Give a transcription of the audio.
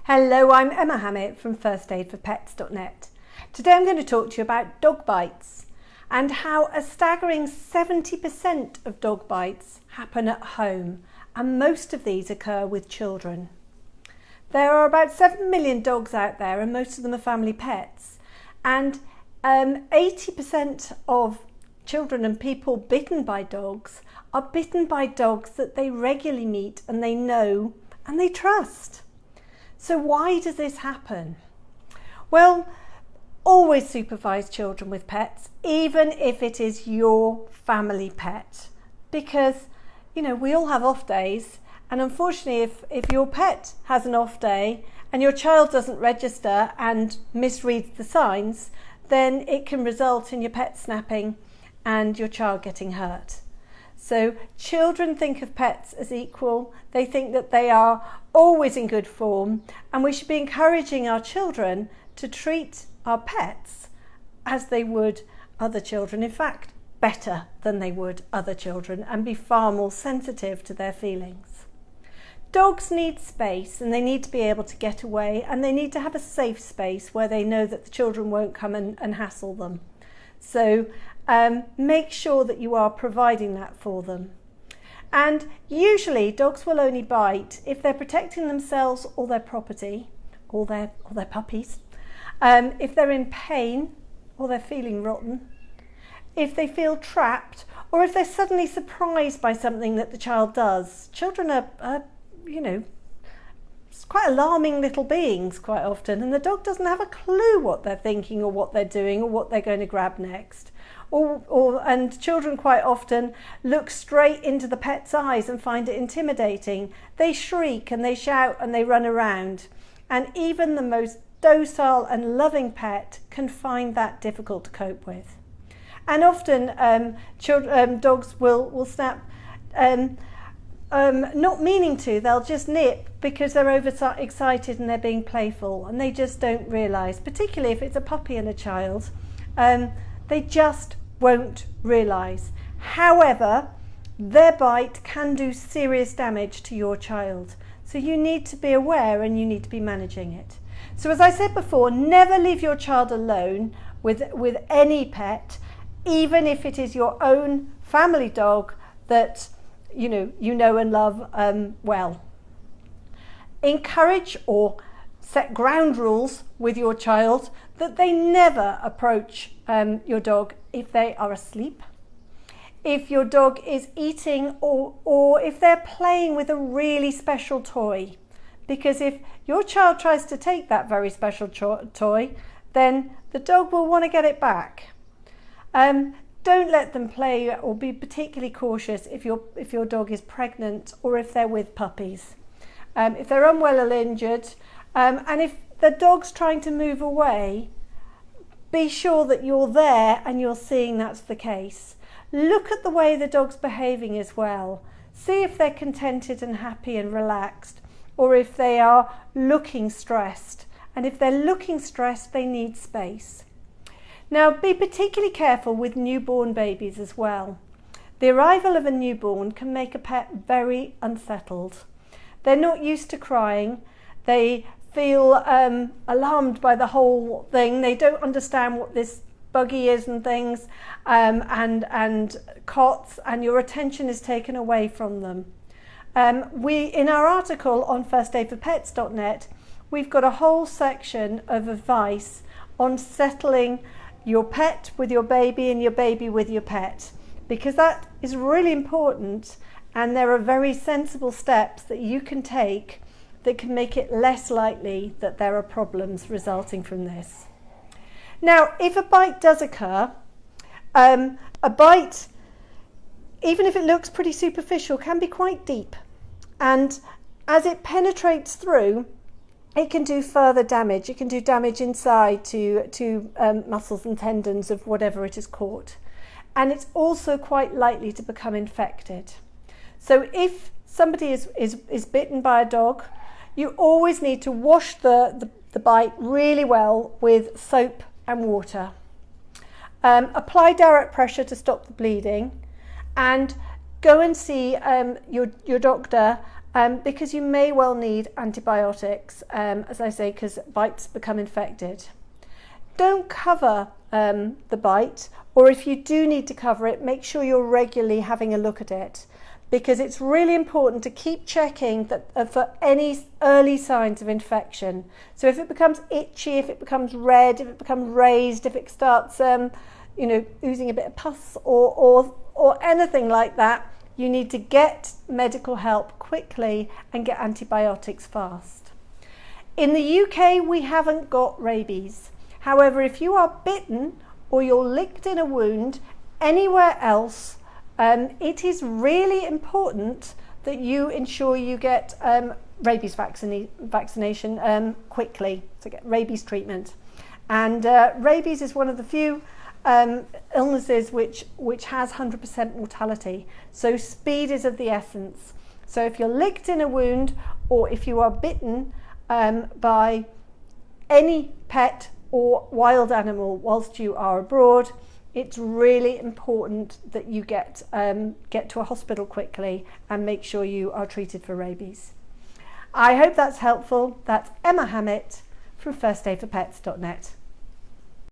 Hello, I'm Emma Hammett from firstaidforpets.net. Today I'm going to talk to you about dog bites and how a staggering 70% of dog bites happen at home, and most of these occur with children. There are about 7 million dogs out there, and most of them are family pets, and 80% of children and people bitten by dogs are bitten by dogs that they regularly meet and they know and they trust. So why does this happen? Well, always supervise children with pets, even if it is your family pet, because we all have off days, and unfortunately if your pet has an off day and your child doesn't register and misreads the signs, then it can result in your pet snapping and your child getting hurt. So children think of pets as equal. They think that they are always in good form, and we should be encouraging our children to treat our pets as they would other children. In fact, better than they would other children, and be far more sensitive to their feelings. Dogs need space, and they need to be able to get away, and they need to have a safe space where they know that the children won't come and hassle them. So make sure that you are providing that for them. And usually dogs will only bite if they're protecting themselves or their property or their puppies, if they're in pain or they're feeling rotten, if they feel trapped, or if they're suddenly surprised by something that the child does. Children are quite alarming little beings quite often, and the dog doesn't have a clue what they're thinking or what they're doing or what they're going to grab next. And children quite often look straight into the pet's eyes and find it intimidating. They shriek and they shout and they run around, and even the most docile and loving pet can find that difficult to cope with. And often dogs will snap, not meaning to. They'll just nip because they're overexcited and they're being playful, and they just don't realise, particularly if it's a puppy and a child, they just won't realise. However, their bite can do serious damage to your child, so you need to be aware and you need to be managing it. So as I said before, never leave your child alone with any pet, even if it is your own family dog that you know and love well. Encourage or set ground rules with your child that they never approach your dog if they are asleep, if your dog is eating, or if they're playing with a really special toy. Because if your child tries to take that very special toy, then the dog will want to get it back. Don't let them play, or be particularly cautious if your dog is pregnant or if they're with puppies. If they're unwell or injured, and if the dog's trying to move away, be sure that you're there and you're seeing that's the case. Look at the way the dog's behaving as well. See if they're contented and happy and relaxed, or if they are looking stressed. And if they're looking stressed, they need space. Now, be particularly careful with newborn babies as well. The arrival of a newborn can make a pet very unsettled. They're not used to crying. They feel alarmed by the whole thing. They don't understand what this buggy is and things, and cots, and your attention is taken away from them. In our article on firstaidforpets.net, we've got a whole section of advice on settling your pet with your baby and your baby with your pet, because that is really important, and there are very sensible steps that you can take that can make it less likely that there are problems resulting from this. Now, if a bite does occur, a bite, even if it looks pretty superficial, can be quite deep, and as it penetrates through, it can do further damage. It can do damage inside to muscles and tendons of whatever it has caught. And it's also quite likely to become infected. So if somebody is bitten by a dog, you always need to wash the bite really well with soap and water. Apply direct pressure to stop the bleeding, and go and see your doctor because you may well need antibiotics, as I say, because bites become infected. Don't cover the bite, or if you do need to cover it, make sure you're regularly having a look at it, because it's really important to keep checking that for any early signs of infection. So if it becomes itchy, if it becomes red, if it becomes raised, if it starts oozing a bit of pus or anything like that, you need to get medical help quickly and get antibiotics fast. In the UK, we haven't got rabies. However, if you are bitten or you're licked in a wound anywhere else, it is really important that you ensure you get rabies vaccination quickly, to get rabies treatment. And rabies is one of the few illnesses which has 100% mortality. So speed is of the essence. So if you're licked in a wound, or if you are bitten by any pet or wild animal whilst you are abroad, it's really important that you get to a hospital quickly and make sure you are treated for rabies. I hope that's helpful. That's Emma Hammett from firstaidforpets.net.